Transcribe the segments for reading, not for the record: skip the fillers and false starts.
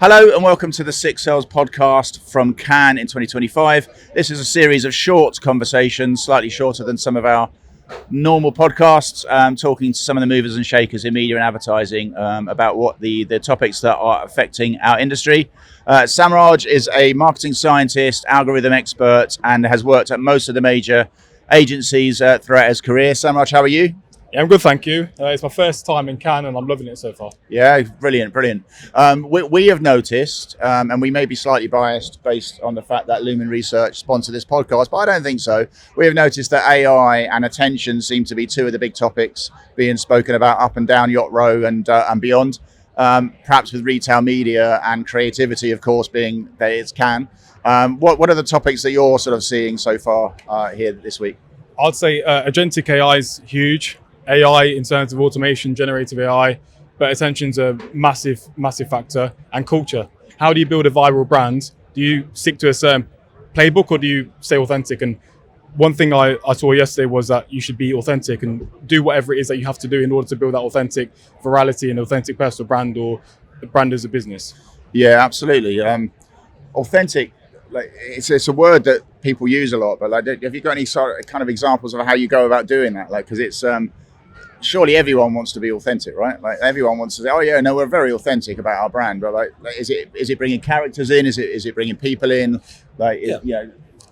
Hello and welcome to the Six Sales podcast from Cannes in 2025. This is a series of short conversations, slightly shorter than some of our normal podcasts, talking to some of the movers and shakers in media and advertising about what the topics that are affecting our industry. Samraj is a marketing scientist, algorithm expert, and has worked at most of the major agencies throughout his career. Samraj, how are you? Yeah, I'm good, thank you. It's my first time in Cannes and I'm loving it so far. Yeah, brilliant. We have noticed, and we may be slightly biased based on the fact that Lumen Research sponsored this podcast, but I don't think so. We have noticed that AI and attention seem to be two of the big topics being spoken about up and down Yacht Row and beyond. Perhaps with retail media and creativity, of course, being that it's Cannes. What are the topics that you're sort of seeing so far here this week? I'd say agentic AI is huge. AI in terms of automation, generative AI, but attention's a massive factor, and culture. How do you build a viral brand? Do you stick to a certain playbook or do you stay authentic? And one thing I saw yesterday was that you should be authentic and do whatever it is that you have to do in order to build that authentic virality and authentic personal brand or brand as a business. Yeah, absolutely. Authentic, like it's a word that people use a lot, but like, have you got any sort of kind of examples of how you go about doing that? Like, because it's surely everyone wants to be authentic, right? Like everyone wants to say, "Oh yeah, no, we're very authentic about our brand." But like is it bringing characters in? Is it bringing people in? Like,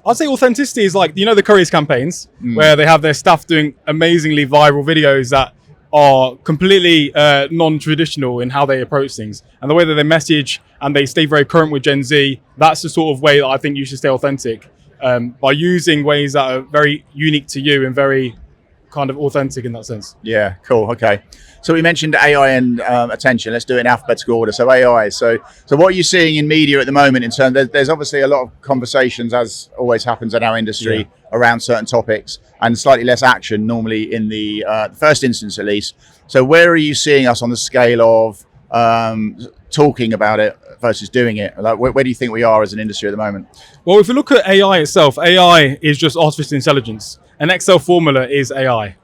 I'd say authenticity is like, the Currys campaigns where they have their staff doing amazingly viral videos that are completely non-traditional in how they approach things and the way that they message, and they stay very current with Gen Z. That's the sort of way that I think you should stay authentic, by using ways that are very unique to you and very kind of authentic in that sense. Yeah, cool. Okay. So we mentioned AI and attention. Let's do it in alphabetical order. So AI. So what are you seeing in media at the moment in terms there's obviously a lot of conversations, as always happens in our industry, around certain topics, and slightly less action normally in the first instance at least. So where are you seeing us on the scale of talking about it versus doing it? Like where do you think we are as an industry at the moment? Well, if we look at AI itself, AI is just artificial intelligence. An Excel formula is AI.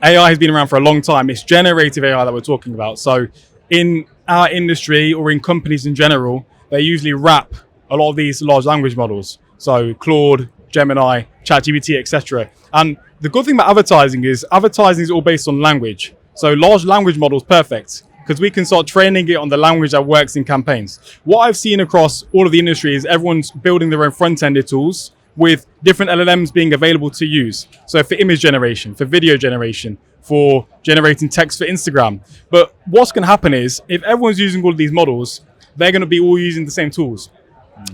AI has been around for a long time. It's generative AI that we're talking about. So in our industry or in companies in general, they usually wrap a lot of these large language models. So Claude, Gemini, ChatGPT, etc. And the good thing about advertising is all based on language. So large language models, perfect, because we can start training it on the language that works in campaigns. What I've seen across all of the industry is everyone's building their own front-ended tools with different LLMs being available to use. So for image generation, for video generation, for generating text for Instagram. But what's going to happen is if everyone's using all of these models, they're going to be all using the same tools.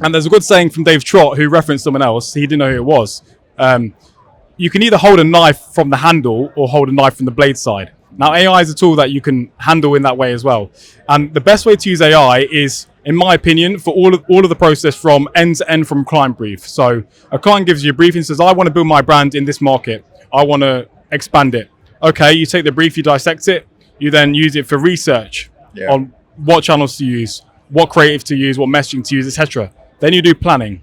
And there's a good saying from Dave Trott, who referenced someone else. He didn't know who it was. You can either hold a knife from the handle or hold a knife from the blade side. Now, AI is a tool that you can handle in that way as well. And the best way to use AI is, in my opinion, for all of the process from end to end from client brief. So a client gives you a brief and says, I want to build my brand in this market. I want to expand it. Okay, you take the brief, you dissect it. You then use it for research on what channels to use, what creative to use, what messaging to use, etc. Then you do planning,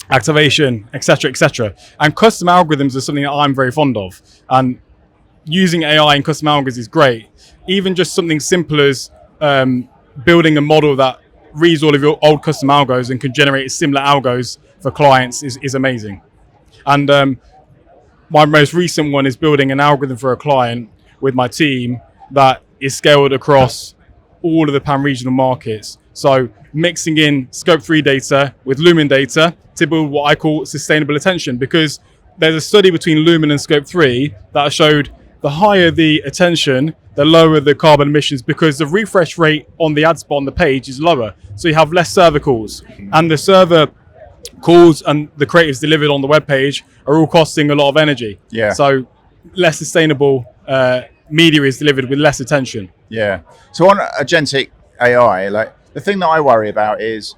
activation, etc., etc. And custom algorithms are something that I'm very fond of. And using AI in custom algorithms is great. Even just something simple as building a model that reads all of your old custom algos and can generate similar algos for clients is amazing. And my most recent one is building an algorithm for a client with my team that is scaled across all of the pan-regional markets. So mixing in Scope 3 data with Lumen data to build what I call sustainable attention, because there's a study between Lumen and Scope 3 that showed the higher the attention, the lower the carbon emissions, because the refresh rate on the ad spot on the page is lower. So you have less server calls, and the server calls and the creatives delivered on the web page are all costing a lot of energy. Yeah. So less sustainable media is delivered with less attention. Yeah. So on agentic AI, like the thing that I worry about is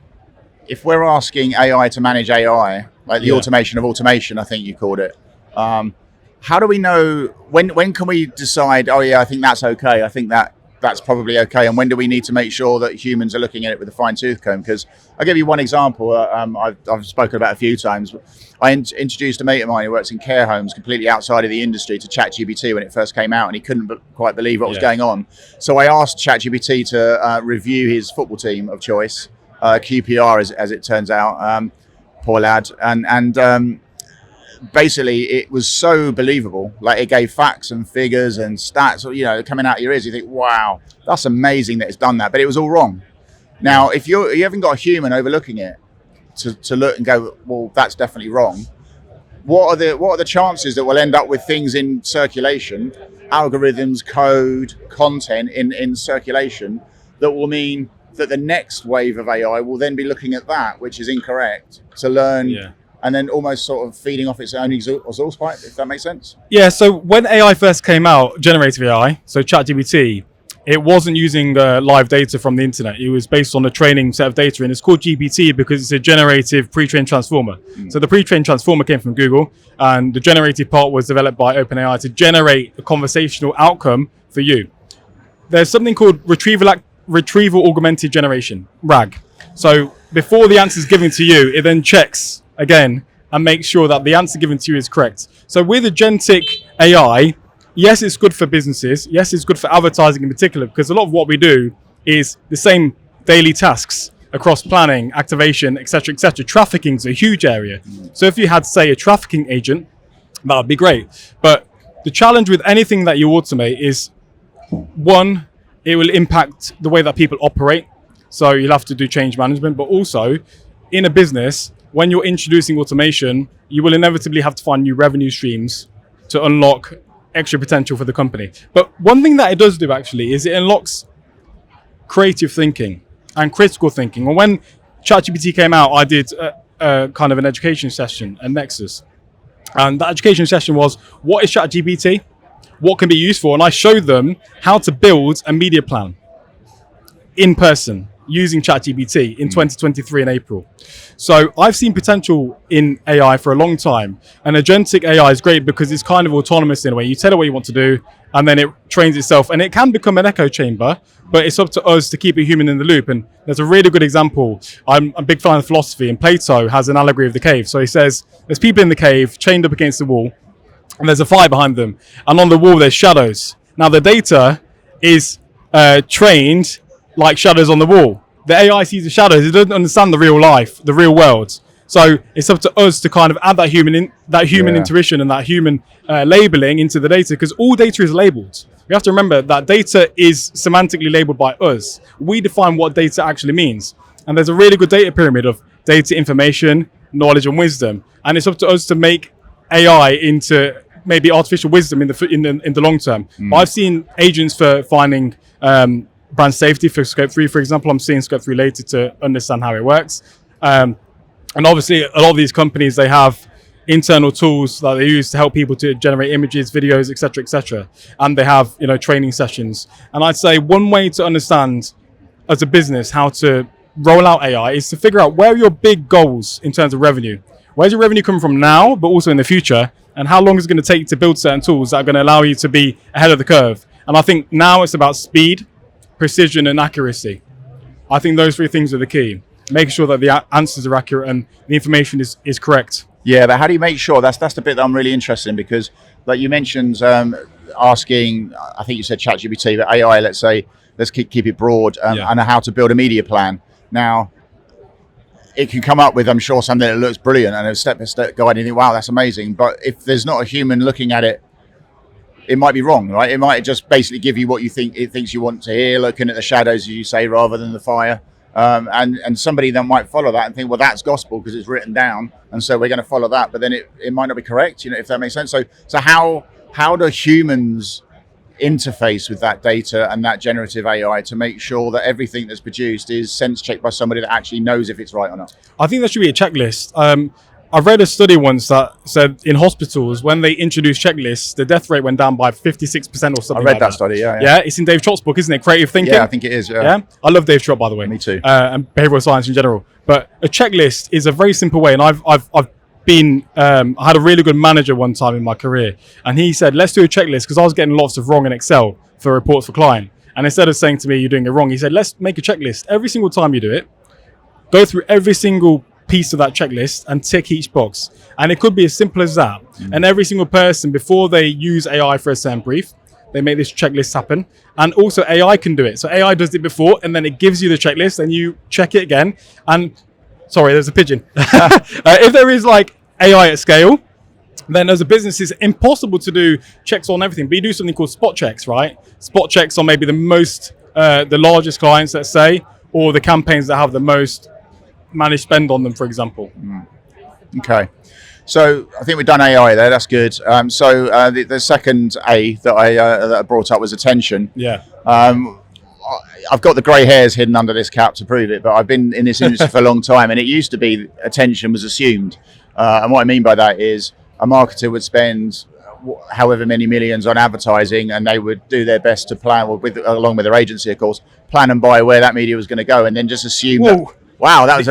if we're asking AI to manage AI, like the automation of automation, I think you called it. How do we know when can we decide, oh yeah, I think that's okay, I think that's probably okay, and when do we need to make sure that humans are looking at it with a fine-tooth comb? Because I'll give you one example I've spoken about a few times. I introduced a mate of mine who works in care homes completely outside of the industry to ChatGPT when it first came out, and he couldn't quite believe what was going on. So I asked ChatGPT to review his football team of choice QPR as it turns out. Poor lad, and basically it was so believable. Like, it gave facts and figures and stats, coming out of your ears. You think, wow, that's amazing that it's done that, but it was all wrong. Now, if you haven't got a human overlooking it to look and go, well, that's definitely wrong. What are the chances that we'll end up with things in circulation, algorithms, code, content in circulation, that will mean that the next wave of AI will then be looking at that, which is incorrect, to learn, and then almost sort of feeding off its own exhaust pipe, if that makes sense? Yeah, so when AI first came out, generative AI, so ChatGPT, it wasn't using live data from the internet. It was based on a training set of data, and it's called GPT because it's a generative pre-trained transformer. So the pre-trained transformer came from Google, and the generative part was developed by OpenAI to generate a conversational outcome for you. There's something called retrieval augmented generation, RAG. So before the answer is given to you, it then checks again and makes sure that the answer given to you is correct. So with agentic AI, yes, it's good for businesses. Yes, it's good for advertising in particular, because a lot of what we do is the same daily tasks across planning, activation, etc., etc. Trafficking is a huge area. So if you had, say, a trafficking agent, that would be great. But the challenge with anything that you automate is, one, it will impact the way that people operate. So you'll have to do change management, but also in a business, when you're introducing automation, you will inevitably have to find new revenue streams to unlock extra potential for the company. But one thing that it does do actually is it unlocks creative thinking and critical thinking. And when ChatGPT came out, I did a kind of an education session at Nexus. And that education session was, what is ChatGPT? What can be used for? And I showed them how to build a media plan in person using ChatGPT in 2023 in April. So I've seen potential in AI for a long time, and agentic AI is great because it's kind of autonomous in a way. You tell it what you want to do, and then it trains itself, and it can become an echo chamber, but it's up to us to keep a human in the loop. And there's a really good example. I'm a big fan of philosophy, and Plato has an allegory of the cave. So he says there's people in the cave chained up against the wall, and there's a fire behind them, and on the wall there's shadows. Now the data is trained like shadows on the wall. The AI sees the shadows. It doesn't understand the real life, the real world. So it's up to us to kind of add that human intuition and that human labeling into the data, because all data is labeled. We have to remember that data is semantically labeled by us. We define what data actually means. And there's a really good data pyramid of data, information, knowledge, and wisdom. And it's up to us to make AI into maybe artificial wisdom in the long term. But I've seen agents for finding brand safety for Scope 3, for example. I'm seeing Scope 3 later to understand how it works. And obviously, a lot of these companies, they have internal tools that they use to help people to generate images, videos, etc., and they have training sessions. And I'd say one way to understand as a business how to roll out AI is to figure out where are your big goals in terms of revenue. Where's your revenue coming from now, but also in the future, and how long is it going to take to build certain tools that are going to allow you to be ahead of the curve? And I think now it's about speed, precision, and accuracy. I think those three things are the key. Make sure that the answers are accurate and the information is correct. Yeah, but how do you make sure? That's the bit that I'm really interested in, because like you mentioned, asking, I think you said ChatGPT, but AI, let's keep it broad, and how to build a media plan. Now, it can come up with, I'm sure, something that looks brilliant and a step-by-step guide, and you think, wow, that's amazing. But if there's not a human looking at it, it might be wrong, right? It might just basically give you what you think it thinks you want to hear, looking at the shadows, as you say, rather than the fire. And somebody then might follow that and think, well, that's gospel because it's written down, and so we're going to follow that. But then it might not be correct, if that makes sense. So how do humans interface with that data and that generative AI to make sure that everything that's produced is sense checked by somebody that actually knows if it's right or not? I think there should be a checklist. I read a study once that said in hospitals, when they introduced checklists, the death rate went down by 56% or something. I read that study, yeah. Yeah, it's in Dave Trott's book, isn't it? Creative Thinking? Yeah, I think it is, yeah. I love Dave Trott, by the way. Me too. And behavioral science in general. But a checklist is a very simple way, and I've been, I had a really good manager one time in my career, and he said, let's do a checklist, because I was getting lots of wrong in Excel for reports for client. And instead of saying to me, you're doing it wrong, he said, let's make a checklist. Every single time you do it, go through every single piece of that checklist and tick each box. And it could be as simple as that. And every single person, before they use AI for a certain brief, They make this checklist happen. And also AI can do it. So AI does it before, and then it gives you the checklist, and you check it again. And sorry, there's a pigeon. If there is like AI at scale, then as a business, it's impossible to do checks on everything. But you do something called spot checks, right? Spot checks on maybe the largest clients, let's say, or the campaigns that have the most managed spend on them, for example. Okay. So I think we've done AI there. That's good. The second A that I brought up was attention. Yeah. I've got the grey hairs hidden under this cap to prove it, but I've been in this industry for a long time, and it used to be attention was assumed. And what I mean by that is a marketer would spend however many millions on advertising, and they would do their best to plan, along with their agency, of course, plan and buy where that media was going to go, and then just assume that, wow, that was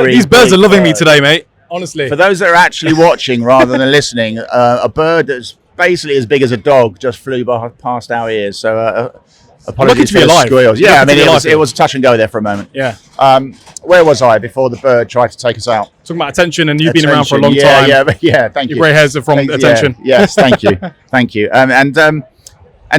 these birds are loving me today, mate. Honestly. For those that are actually watching rather than listening, a bird that's basically as big as a dog just flew past our ears. So apologies for the squeals. Yeah, I mean, it was touch and go there for a moment. Yeah. Where was I before the bird tried to take us out? Talking about attention, and you've been around for a long time. Yeah, thank you. Your grey hairs are from attention. Yes, thank you. Thank you. And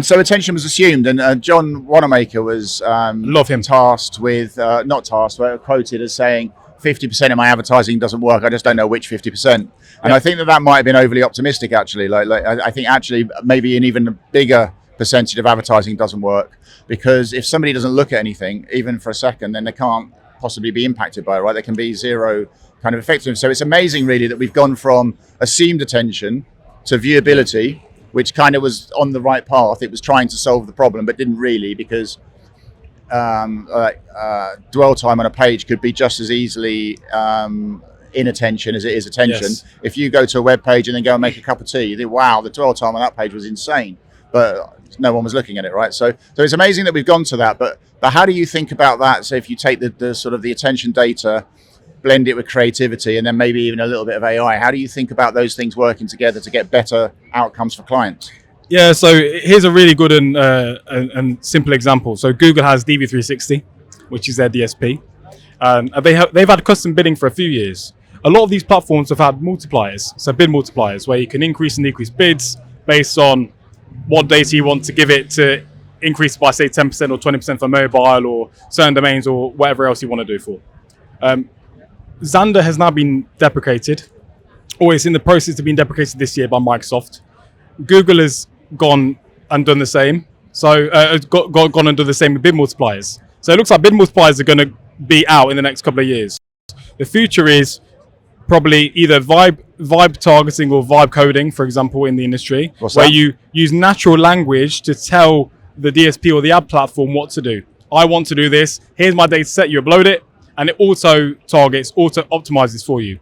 so attention was assumed, and John Wanamaker was love him tasked with not tasked, but quoted as saying 50% of my advertising doesn't work. I just don't know which 50%. And I think that might have been overly optimistic. Actually, I think actually maybe an even bigger percentage of advertising doesn't work, because if somebody doesn't look at anything even for a second, then they can't possibly be impacted by it, right? There can be zero kind of effectiveness. So it's amazing, really, that we've gone from assumed attention to viewability, which kind of was on the right path. It was trying to solve the problem, but didn't really, because dwell time on a page could be just as easily inattention as it is attention. Yes. If you go to a web page and then go and make a cup of tea, you think, wow, the dwell time on that page was insane, but no one was looking at it, right? So it's amazing that we've gone to that. But how do you think about that? So if you take the sort of the attention data, blend it with creativity, and then maybe even a little bit of AI, how do you think about those things working together to get better outcomes for clients? Yeah, so here's a really good and simple example. So Google has DV360, which is their DSP. They've had custom bidding for a few years. A lot of these platforms have had multipliers, so bid multipliers, where you can increase and decrease bids based on what data you want to give it to increase by, say, 10% or 20% for mobile or certain domains or whatever else you want to do for. Xandr has now been deprecated, or it's in the process of being deprecated this year by Microsoft. Google has gone and done the same. So gone and done the same with bid multipliers. So it looks like bid multipliers are going to be out in the next couple of years. The future is probably either vibe targeting or vibe coding, for example, in the industry, where you use natural language to tell the DSP or the ad platform what to do. I want to do this. Here's my data set. You upload it, and it auto optimizes for you.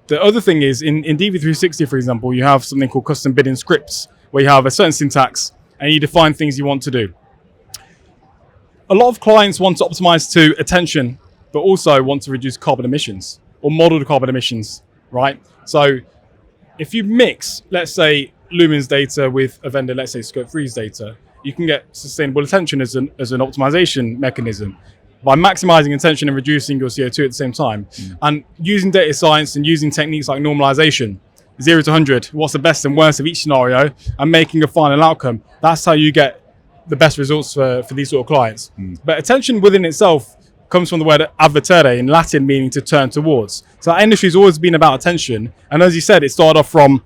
The other thing is in DV360, for example, you have something called custom bidding scripts, where you have a certain syntax and you define things you want to do. A lot of clients want to optimize to attention, but also want to reduce carbon emissions or model carbon emissions, right? So if you mix, let's say, Lumen's data with a vendor, let's say Scope 3's data, you can get sustainable attention as an optimization mechanism by maximizing attention and reducing your CO2 at the same time. And using data science and using techniques like normalization, 0 to 100, what's the best and worst of each scenario, and making a final outcome. That's how you get the best results for these sort of clients. But attention within itself comes from the word advertere in Latin, meaning to turn towards. So our industry has always been about attention. And as you said, it started off from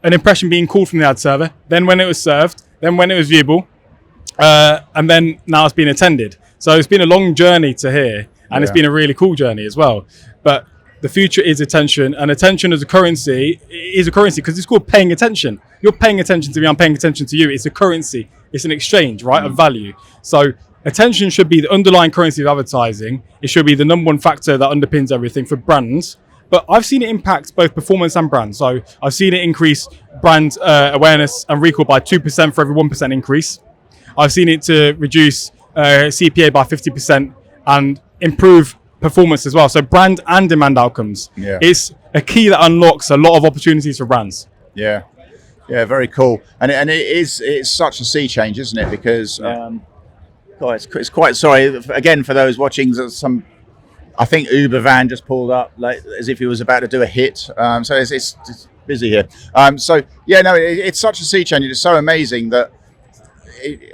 an impression being called from the ad server, then when it was served, then when it was viewable, and then now it's been attended. So it's been a long journey to here, and it's been a really cool journey as well. But the future is attention, and attention as a currency is a currency because it's called paying attention. You're paying attention to me, I'm paying attention to you. It's a currency. It's an exchange, right, of value. So attention should be the underlying currency of advertising. It should be the number one factor that underpins everything for brands. But I've seen it impact both performance and brand. So I've seen it increase brand awareness and recall by 2% for every 1% increase. I've seen it to reduce CPA by 50% and improve performance as well. So brand and demand outcomes. Yeah. It's a key that unlocks a lot of opportunities for brands. Yeah. Yeah, very cool. And it's such a sea change, isn't it? Because it's quite, sorry, again, for those watching, some, I think Uber van just pulled up like as if he was about to do a hit. So it's busy here. It's such a sea change. It's so amazing that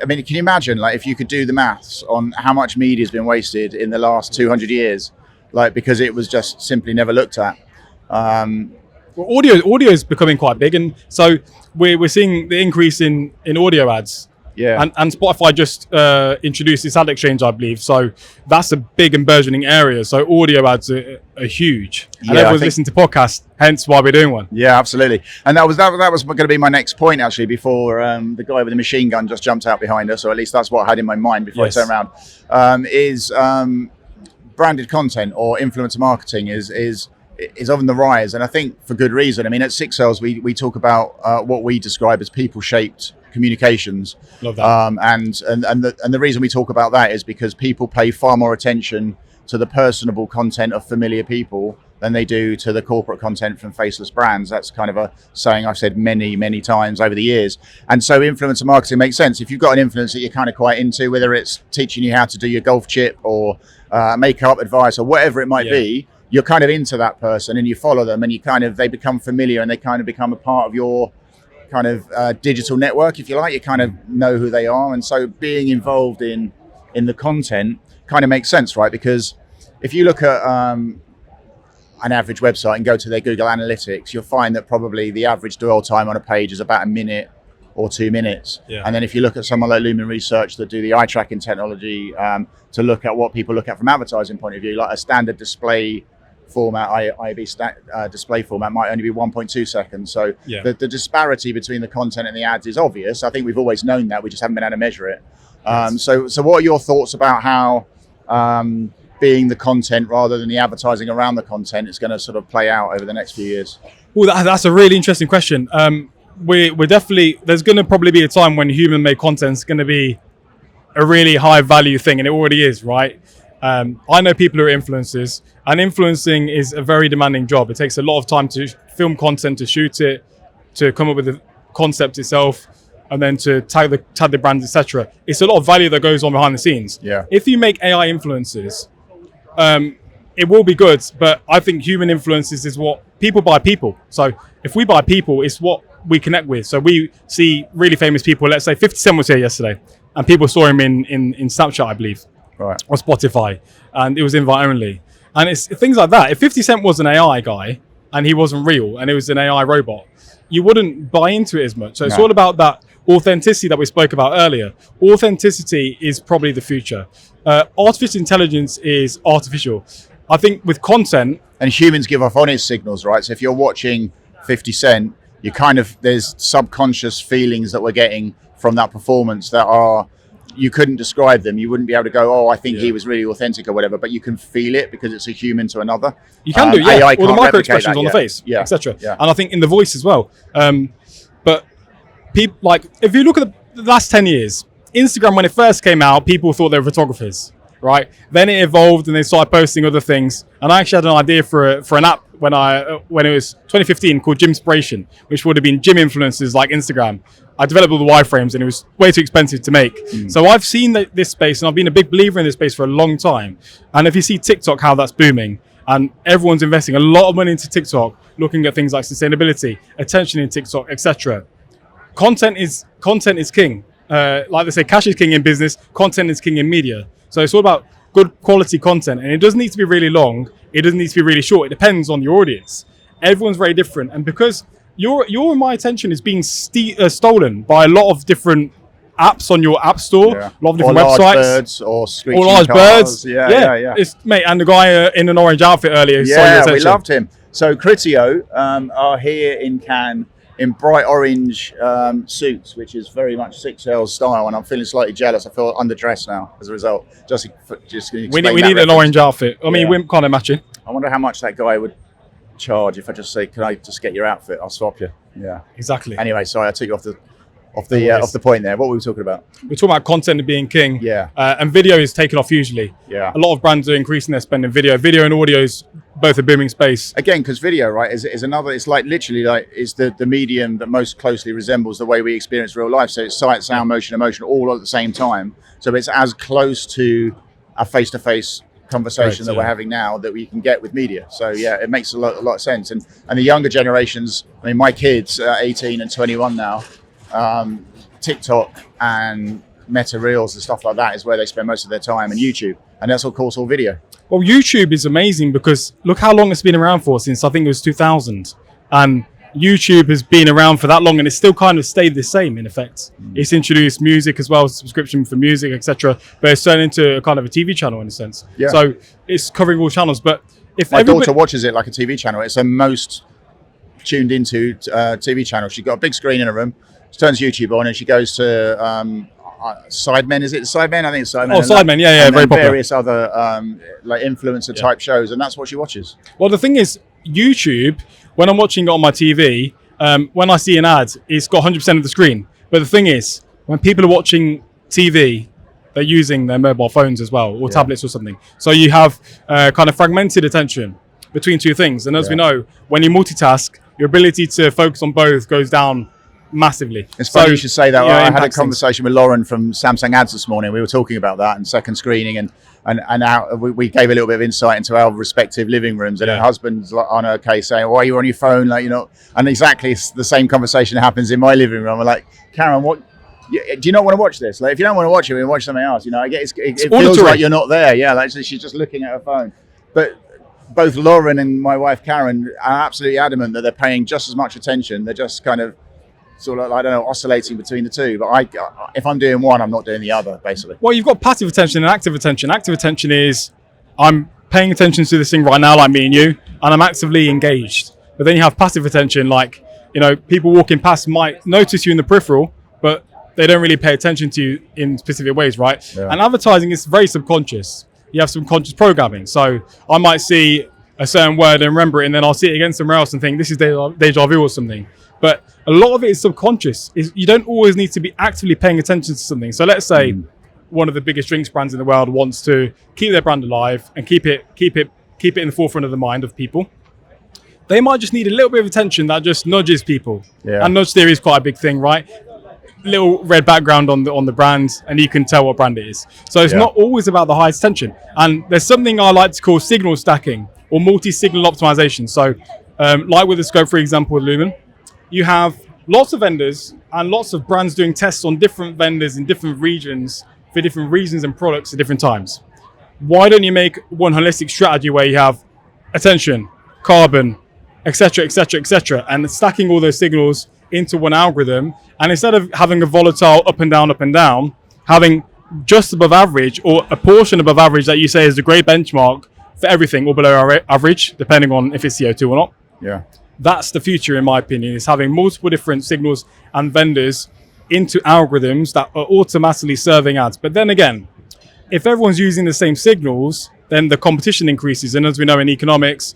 I mean, can you imagine, like, if you could do the maths on how much media has been wasted in the last 200 years, like, because it was just simply never looked at. Well, audio is becoming quite big, and so we're seeing the increase in audio ads. Yeah. And Spotify just introduced this ad exchange, I believe. So that's a big and burgeoning area. So audio ads are huge. And everyone's listening to podcasts, hence why we're doing one. Yeah, absolutely. And that was going to be my next point, actually, before the guy with the machine gun just jumped out behind us, or at least that's what I had in my mind before I turned around, is branded content or influencer marketing is on the rise. And I think for good reason. I mean, at Six Cells, we talk about what we describe as people-shaped communications. Love that. And the reason we talk about that is because people pay far more attention to the personable content of familiar people than they do to the corporate content from faceless brands. That's kind of a saying I've said many, many times over the years. And so influencer marketing makes sense. If you've got an influencer that you're kind of quite into, whether it's teaching you how to do your golf chip or makeup advice or whatever it might be, you're kind of into that person and you follow them and they become familiar and they kind of become a part of your kind of digital network, if you like. You kind of know who they are. And so being involved in the content kind of makes sense, right? Because if you look at an average website and go to their Google Analytics, you'll find that probably the average dwell time on a page is about a minute or 2 minutes. Yeah. And then if you look at someone like Lumen Research that do the eye tracking technology to look at what people look at from advertising point of view, like a standard display format, IAB display format might only be 1.2 seconds. So the disparity between the content and the ads is obvious. I think we've always known that. We just haven't been able to measure it. So what are your thoughts about how being the content rather than the advertising around the content is going to sort of play out over the next few years? Well, that's a really interesting question. We're definitely, there's going to probably be a time when human-made content is going to be a really high-value thing, and it already is, right? I know people who are influencers, and influencing is a very demanding job. It takes a lot of time to film content, to shoot it, to come up with the concept itself, and then to tag the brands, etc. It's a lot of value that goes on behind the scenes. Yeah. If you make AI influencers, it will be good, but I think human influences is what people buy people. So if we buy people, it's what we connect with. So we see really famous people. Let's say 50 Cent was here yesterday, and people saw him in Snapchat, I believe. Right. Or Spotify, and it was invite only, and it's things like that. If 50 Cent was an AI guy and he wasn't real and it was an AI robot, you wouldn't buy into it as much. So it's all about that authenticity that we spoke about earlier. Authenticity is probably the future. Artificial intelligence is artificial. I think with content, and humans give off honest signals, right? So if you're watching 50 Cent, you kind of, there's subconscious feelings that we're getting from that performance that are, you couldn't describe them. You wouldn't be able to go, oh, I think he was really authentic or whatever, but you can feel it because it's a human to another. You can do, yeah. AI Or the can't micro replicate expressions that on the yet. face, Yeah. etc. Yeah. And I think in the voice as well. But people, like, if you look at the last 10 years, Instagram, when it first came out, people thought they were photographers, right? Then it evolved and they started posting other things. And I actually had an idea for an app when it was 2015 called Gymspiration, which would have been gym influencers like Instagram. I developed all the wireframes and it was way too expensive to make. So I've seen this space and I've been a big believer in this space for a long time. And if you see TikTok, how that's booming, and everyone's investing a lot of money into TikTok, looking at things like sustainability, attention in TikTok, etc. Content is king. Like they say, cash is king in business, content is king in media. So it's all about good quality content, and it doesn't need to be really long. It doesn't need to be really short. It depends on your audience. Everyone's very different, and because your and my attention is being stolen by a lot of different apps on your app store, a lot of different or large websites, birds or screeching large cars. birds. Yeah. It's, mate, and the guy in an orange outfit earlier. Who saw your Yeah, attention. we loved him. So Criteo are here in Cannes in bright orange suits, which is very much Six Cells style, and I'm feeling slightly jealous. I feel underdressed now as a result. Just we need an orange outfit. I mean, we can't imagine. I wonder how much that guy would charge if I just say, "Can I just get your outfit? I'll swap you." Yeah, Exactly. Anyway, sorry, I took you off the point there. What were we talking about? We're talking about content being king. Yeah. And video is taken off hugely. Yeah. A lot of brands are increasing their spend in video. Video and audio is both a booming space. Again, because video, right, is another, it's like literally like, it's the medium that most closely resembles the way we experience real life. So it's sight, sound, motion, emotion, all at the same time. So it's as close to a face-to-face conversation that we're having now that we can get with media. So yeah, it makes a lot of sense. And the younger generations, I mean, my kids are 18 and 21 now. TikTok and Meta Reels and stuff like that is where they spend most of their time, and YouTube, and that's of course all video. Well, YouTube is amazing because look how long it's been around for, since I think it was 2000. And YouTube has been around for that long and it's still kind of stayed the same in effect. It's introduced music as well, subscription for music, etc. But it's turned into a kind of a TV channel in a sense. Yeah. So it's covering all channels. But if my daughter watches it like a TV channel, it's her most tuned into TV channel. She's got a big screen in her room. She turns YouTube on and she goes to Sidemen. Is it Sidemen? I think it's Sidemen. Oh, Sidemen, yeah, and very popular. Various other like influencer type shows, and that's what she watches. Well, the thing is, YouTube, when I'm watching it on my TV, when I see an ad, it's got 100% of the screen. But the thing is, when people are watching TV, they're using their mobile phones as well, or tablets or something. So you have kind of fragmented attention between two things. And as we know, when you multitask, your ability to focus on both goes down massively. It's funny you should say that. I had a conversation with Lauren from Samsung Ads this morning. We were talking about that and second screening, and we gave a little bit of insight into our respective living rooms. And her husband's on her case saying, "Why are you on your phone?" Like, you know, and exactly the same conversation happens in my living room. I'm like, Karen, what? Do you not want to watch this? Like, if you don't want to watch it, we can watch something else. You know, I get it feels like you're not there. Yeah, like she's just looking at her phone. But both Lauren and my wife Karen are absolutely adamant that they're paying just as much attention. They're just kind of sort of, I don't know, oscillating between the two. But if I'm doing one, I'm not doing the other, basically. Well, you've got passive attention and active attention. Active attention is I'm paying attention to this thing right now, like me and you, and I'm actively engaged. But then you have passive attention, like, you know, people walking past might notice you in the peripheral, but they don't really pay attention to you in specific ways, right? Yeah. And advertising is very subconscious. You have subconscious programming. So I might see a certain word and remember it, and then I'll see it again somewhere else and think this is deja vu or something. But a lot of it is subconscious. You don't always need to be actively paying attention to something. So let's say one of the biggest drinks brands in the world wants to keep their brand alive and keep it in the forefront of the mind of people. They might just need a little bit of attention that just nudges people. Yeah. And nudge theory is quite a big thing, right? Little red background on the brand, and you can tell what brand it is. So it's not always about the highest tension. And there's something I like to call signal stacking or multi-signal optimization. So like with the scope, for example, with Lumen, you have lots of vendors and lots of brands doing tests on different vendors in different regions for different reasons and products at different times. Why don't you make one holistic strategy where you have attention, carbon, etc., etc., etc., and stacking all those signals into one algorithm, and instead of having a volatile up and down, having just above average or a portion above average that you say is a great benchmark for everything, or below average, depending on if it's CO2 or not. Yeah. That's the future, in my opinion, is having multiple different signals and vendors into algorithms that are automatically serving ads. But then again, if everyone's using the same signals, then the competition increases. And as we know in economics,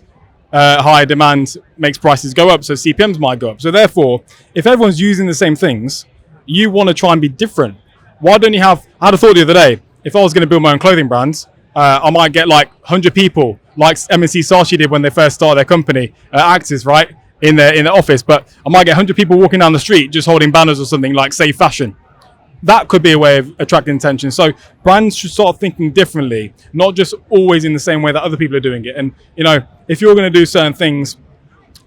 higher demand makes prices go up, so CPMs might go up. So therefore, if everyone's using the same things, you want to try and be different. Why don't you have, I had a thought the other day, if I was going to build my own clothing brand, I might get like 100 people, like M&C Saatchi did when they first started their company, actors, right, in the office, but I might get 100 people walking down the street just holding banners or something like Safe Fashion. That could be a way of attracting attention. So brands should start thinking differently, not just always in the same way that other people are doing it. And, you know, if you're going to do certain things,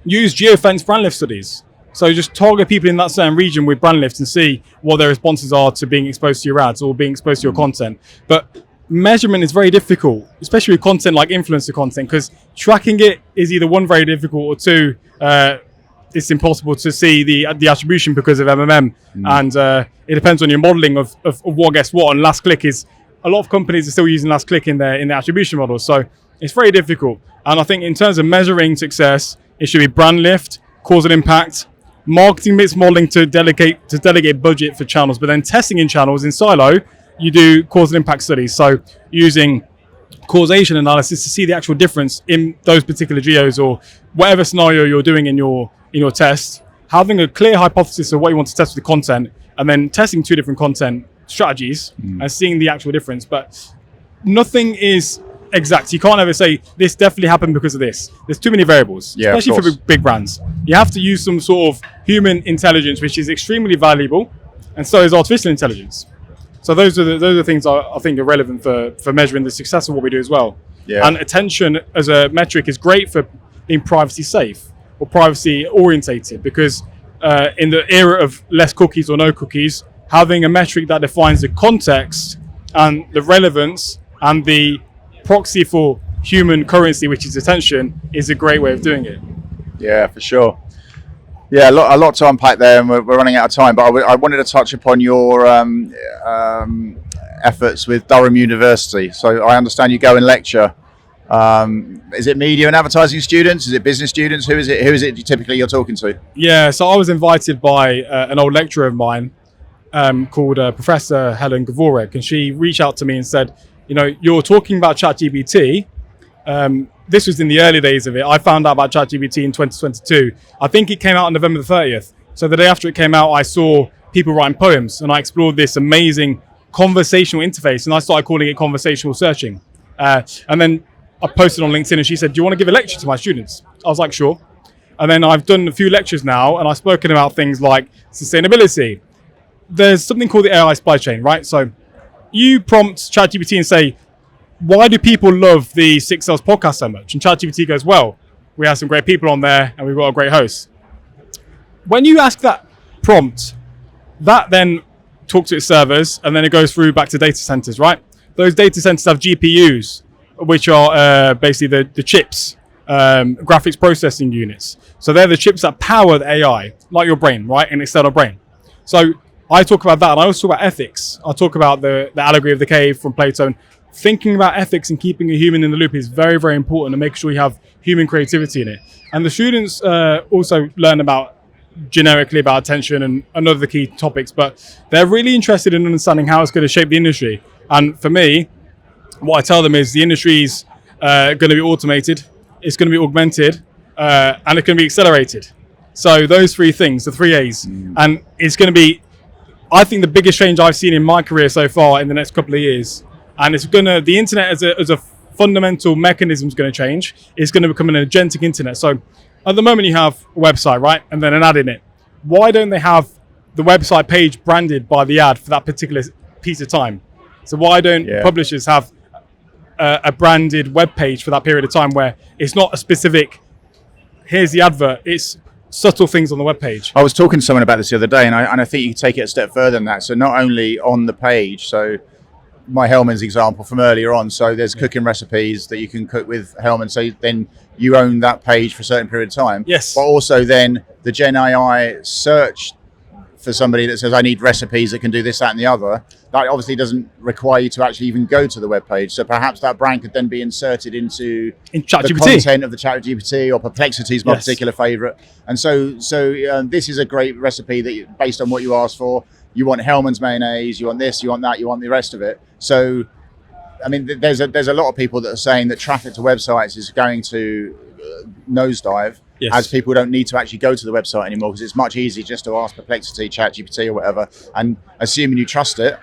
use geofence brand lift studies. So just target people in that certain region with brand lifts and see what their responses are to being exposed to your ads or being exposed to your content. But measurement is very difficult, especially with content like influencer content, because tracking it is either one, very difficult, or two, it's impossible to see the attribution because of MMM. And it depends on your modeling of what gets what. And last click is, a lot of companies are still using last click in their attribution model. So it's very difficult. And I think in terms of measuring success, it should be brand lift, causal impact, marketing mix modeling to delegate budget for channels, but then testing in channels in silo, you do causal impact studies. So using causation analysis to see the actual difference in those particular geos or whatever scenario you're doing in your test, having a clear hypothesis of what you want to test with the content, and then testing two different content strategies and seeing the actual difference. But nothing is exact. You can't ever say this definitely happened because of this. There's too many variables, especially for big brands. You have to use some sort of human intelligence, which is extremely valuable, and so is artificial intelligence. So those are the things I think are relevant for measuring the success of what we do as well. Yeah. And attention as a metric is great for being privacy safe or privacy orientated, because in the era of less cookies or no cookies, having a metric that defines the context and the relevance and the proxy for human currency, which is attention, is a great way of doing it. Yeah, for sure. Yeah, a lot to unpack there, and we're running out of time. But I wanted to touch upon your efforts with Durham University. So I understand you go and lecture. Is it media and advertising students? Is it business students? Who is it? Who is it typically you're talking to? Yeah, so I was invited by an old lecturer of mine called Professor Helen Gavorek, and she reached out to me and said, you're talking about ChatGPT. This was in the early days of it. I found out about ChatGPT in 2022. I think it came out on November the 30th. So the day after it came out, I saw people writing poems, and I explored this amazing conversational interface, and I started calling it conversational searching. And then I posted on LinkedIn, and she said, do you want to give a lecture to my students? I was like, sure. And then I've done a few lectures now, and I've spoken about things like sustainability. There's something called the AI supply chain, right? So you prompt ChatGPT and say, why do people love the Six Sales podcast so much? And ChatGPT goes, well, we have some great people on there and we've got a great host. When you ask that prompt, that then talks to its servers, and then it goes through back to data centers, right? Those data centers have GPUs, which are basically the chips, graphics processing units. So they're the chips that power the AI, like your brain, right? An external brain. So I talk about that, and I also talk about ethics. I talk about the allegory of the cave from Plato. And thinking about ethics and keeping a human in the loop is very, very important, and making sure you have human creativity in it. And the students also learn generically about attention and other key topics, but they're really interested in understanding how it's going to shape the industry. And for me, what I tell them is the industry's going to be automated, it's going to be augmented, and it's going to be accelerated. So those three things, the three A's, and it's going to be, I think, the biggest change I've seen in my career so far in the next couple of years. And the internet as a fundamental mechanism is going to change. It's going to become an agentic internet. So at the moment you have a website, right? And then an ad in it. Why don't they have the website page branded by the ad for that particular piece of time? So why don't publishers have a branded web page for that period of time where it's not a specific, here's the advert, it's subtle things on the web page. I was talking to someone about this the other day, and I think you can take it a step further than that. So not only on the page, so my Hellman's example from earlier on, so there's cooking recipes that you can cook with Hellman, so then you own that page for a certain period of time. Yes. But also then the Gen AI search for somebody that says, I need recipes that can do this, that, and the other. That obviously doesn't require you to actually even go to the web page. So perhaps that brand could then be inserted into the content of the ChatGPT, or Perplexity is my particular favorite. And so this is a great recipe that, based on what you asked for, you want Hellman's mayonnaise, you want this, you want that, you want the rest of it. So, I mean, there's a lot of people that are saying that traffic to websites is going to nosedive, as people don't need to actually go to the website anymore, because it's much easier just to ask Perplexity, ChatGPT, or whatever, and assuming you trust it,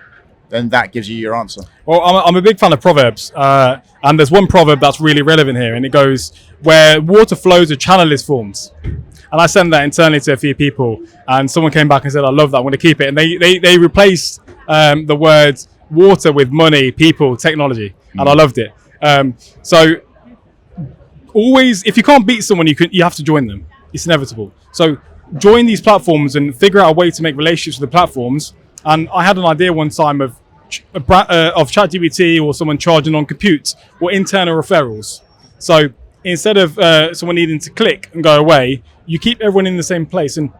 then that gives you your answer. Well, I'm a big fan of proverbs, and there's one proverb that's really relevant here, and it goes, where water flows, a channel is formed. And I sent that internally to a few people, and someone came back and said, I love that, I want to keep it. And they replaced the words water with money, people, technology, and I loved it. So always, if you can't beat someone, you have to join them. It's inevitable. So join these platforms and figure out a way to make relationships with the platforms. And I had an idea one time of ChatGPT or someone charging on compute or internal referrals. So instead of someone needing to click and go away, you keep everyone in the same place. And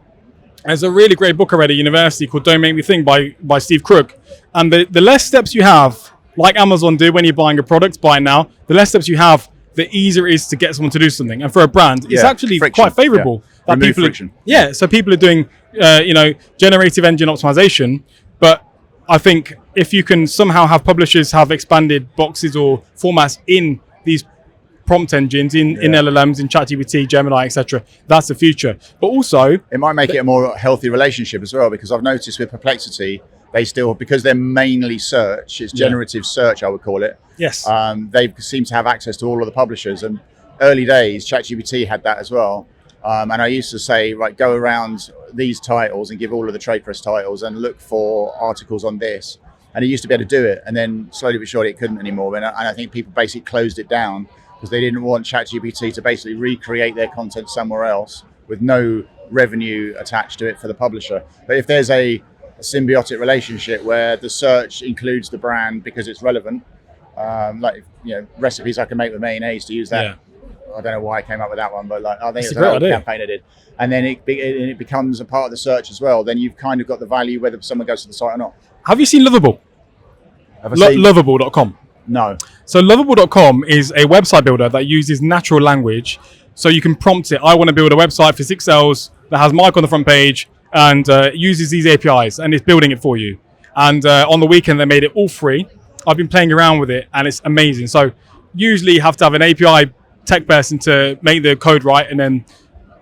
there's a really great book I read at university called Don't Make Me Think by Steve Crook. And the less steps you have, like Amazon do when you're buying a product, buy it now, the less steps you have, the easier it is to get someone to do something. And for a brand, it's actually friction. Quite favorable. Yeah. Remove friction. So people are doing, generative engine optimization. But I think if you can somehow have publishers have expanded boxes or formats in these prompt engines, in LLMs, in ChatGPT, Gemini, etc., that's the future. But also, it might make it a more healthy relationship as well, because I've noticed with Perplexity, they still, because they're mainly search, it's generative search, I would call it. Yes. They seem to have access to all of the publishers, and early days, ChatGPT had that as well. And I used to say, right, go around these titles and give all of the trade press titles and look for articles on this. And it used to be able to do it, and then slowly but surely it couldn't anymore. And I think people basically closed it down because they didn't want ChatGPT to basically recreate their content somewhere else with no revenue attached to it for the publisher. But if there's a a symbiotic relationship where the search includes the brand because it's relevant. Like, recipes I can make with mayonnaise, to use that. Yeah. I don't know why I came up with that one, but like, I think It's it's a great an old idea. campaign I did. And then it becomes a part of the search as well. Then you've kind of got the value whether someone goes to the site or not. Have you seen Lovable? Have I seen? Lovable.com. No. So Lovable.com is a website builder that uses natural language. So you can prompt it, I want to build a website for 6Ls that has Mike on the front page and uses these APIs, and it's building it for you. And on the weekend, they made it all free. I've been playing around with it, and it's amazing. So usually you have to have an API tech person to make the code right and then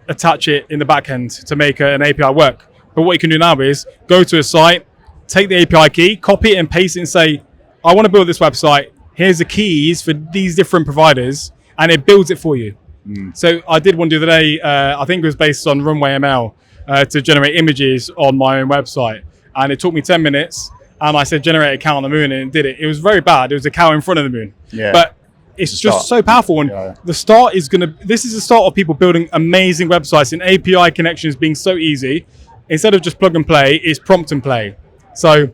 attach it in the back end to make an API work. But what you can do now is go to a site, take the API key, copy it and paste it and say, I want to build this website. Here's the keys for these different providers, and it builds it for you. So I did one the other day, I think it was based on Runway ML, to generate images on my own website. And it took me 10 minutes, and I said, generate a cow on the moon, and it did it. It was very bad. It was a cow in front of the moon. Yeah. But it's just so powerful. And this is the start of people building amazing websites, and API connections being so easy. Instead of just plug and play, it's prompt and play. So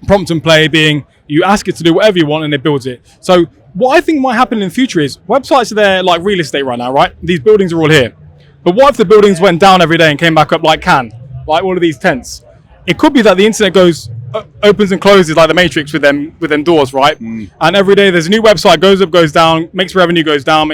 prompt and play being, you ask it to do whatever you want and it builds it. So what I think might happen in the future is websites are there like real estate right now, right? These buildings are all here. But what if the buildings went down every day and came back up like all of these tents? It could be that the internet opens and closes like the Matrix with them doors, right? And every day there's a new website, goes up, goes down, makes revenue goes down,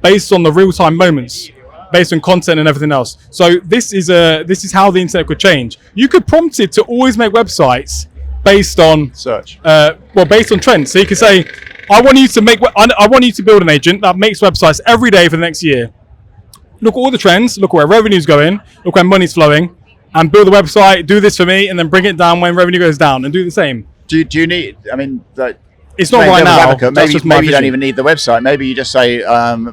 based on the real-time moments, based on content and everything else. So this is how the internet could change. You could prompt it to always make websites based on search. Based on trends. So you can say, I want you to build an agent that makes websites every day for the next year. Look at all the trends, look where revenue's going, look where money's flowing, and build a website, do this for me, and then bring it down when revenue goes down, and do the same. Do you need, it's not right now. Maybe you don't even need the website. Maybe you just say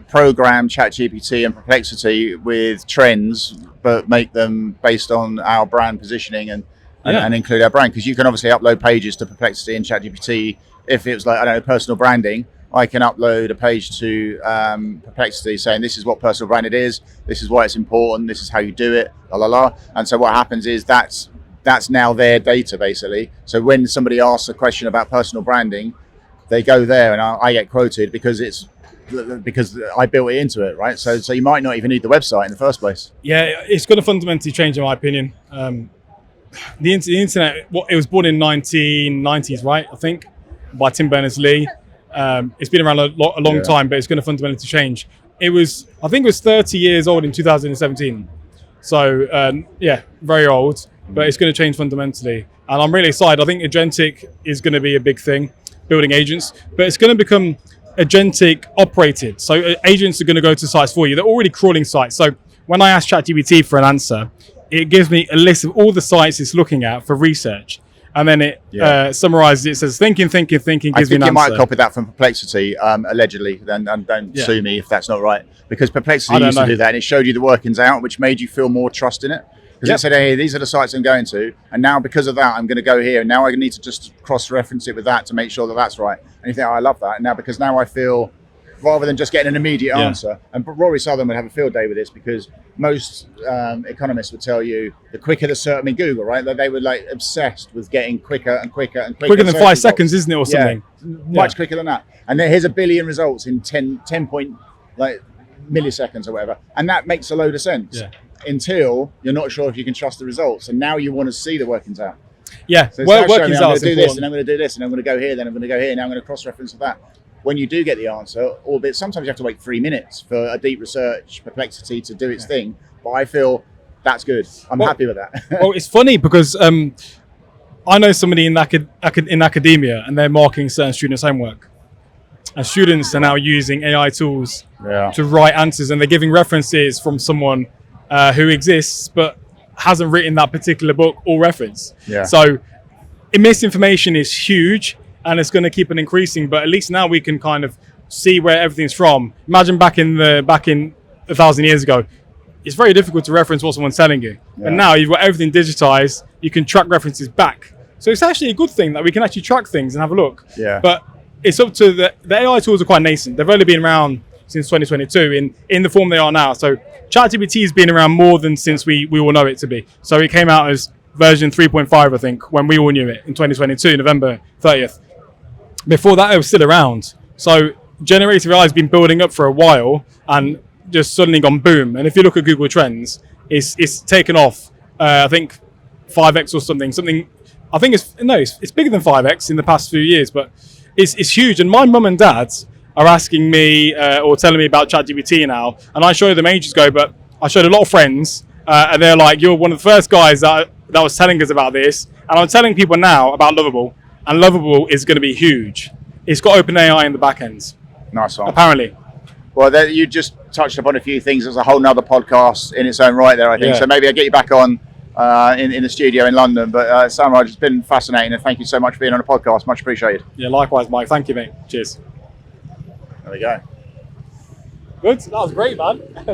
program ChatGPT and Perplexity with trends, but make them based on our brand positioning and include our brand. Because you can obviously upload pages to Perplexity and ChatGPT. If it was like, I don't know, personal branding, I can upload a page to Perplexity saying this is what personal brand it is, this is why it's important, this is how you do it, la la la. And so what happens is that's now their data basically. So when somebody asks a question about personal branding, they go there and I get quoted because I built it into it, right? So you might not even need the website in the first place. Yeah, it's going to fundamentally change in my opinion. The internet, it was born in 1990s, right? I think by Tim Berners-Lee. It's been around a long time, but it's going to fundamentally change. I think it was 30 years old in 2017. So very old, but it's going to change fundamentally. And I'm really excited. I think agentic is going to be a big thing, building agents, but it's going to become agentic operated. So agents are going to go to sites for you. They're already crawling sites. So when I ask ChatGPT for an answer, it gives me a list of all the sites it's looking at for research. And then it summarizes it, says thinking, gives me an answer. I think you might have copied that from Perplexity, allegedly, and don't sue me if that's not right. Because Perplexity used to do that, and it showed you the workings out, which made you feel more trust in it. Because it said, hey, these are the sites I'm going to, and now because of that, I'm going to go here, and now I need to just cross-reference it with that to make sure that that's right. And you think, I love that. And now, because now I feel, rather than just getting an immediate answer, and Rory Southern would have a field day with this, because most economists would tell you the quicker the search, Google, right? That they were like obsessed with getting quicker and quicker and quicker. Quicker than 5 seconds, isn't it, or something? Much quicker than that. And then here's a billion results in 10 point milliseconds or whatever. And that makes a load of sense until you're not sure if you can trust the results. And now you want to see the workings out. Yeah, so workings out. I'm going to do this, and I'm going to do this, and I'm going to go here, then I'm going to go here, now I'm going to cross-reference with that. When you do get the answer, albeit sometimes you have to wait 3 minutes for a deep research Perplexity to do its thing, but I feel that's good. I'm happy with that. Well, it's funny because I know somebody in academia, and they're marking certain students' homework. And students are now using AI tools to write answers, and they're giving references from someone who exists but hasn't written that particular book or reference. So misinformation is huge, and it's going to keep on increasing, but at least now we can kind of see where everything's from. Imagine back in 1,000 years ago, it's very difficult to reference what someone's telling you. But now you've got everything digitized, you can track references back. So it's actually a good thing that we can actually track things and have a look. But it's up to the AI tools are quite nascent. They've only been around since 2022 in the form they are now. So ChatGPT has been around more than since we all know it to be. So it came out as version 3.5, I think, when we all knew it in 2022, November 30th. Before that, it was still around. So generative AI has been building up for a while and just suddenly gone boom. And if you look at Google Trends, it's taken off, I think 5x or something. I think it's bigger than 5x in the past few years, but it's huge. And my mum and dad are asking me or telling me about ChatGPT now, and I showed them ages ago, but I showed a lot of friends, and they're like, "You're one of the first guys that was telling us about this," and I'm telling people now about Lovable, and Lovable is going to be huge. It's got OpenAI in the back end. Nice one. Apparently. Well, you just touched upon a few things. There's a whole nother podcast in its own right there, I think. Yeah. So maybe I'll get you back on in the studio in London. But Samraj, it's been fascinating, and thank you so much for being on the podcast. Much appreciated. Yeah, likewise, Mike. Thank you, mate. Cheers. There we go. Good. That was great, man.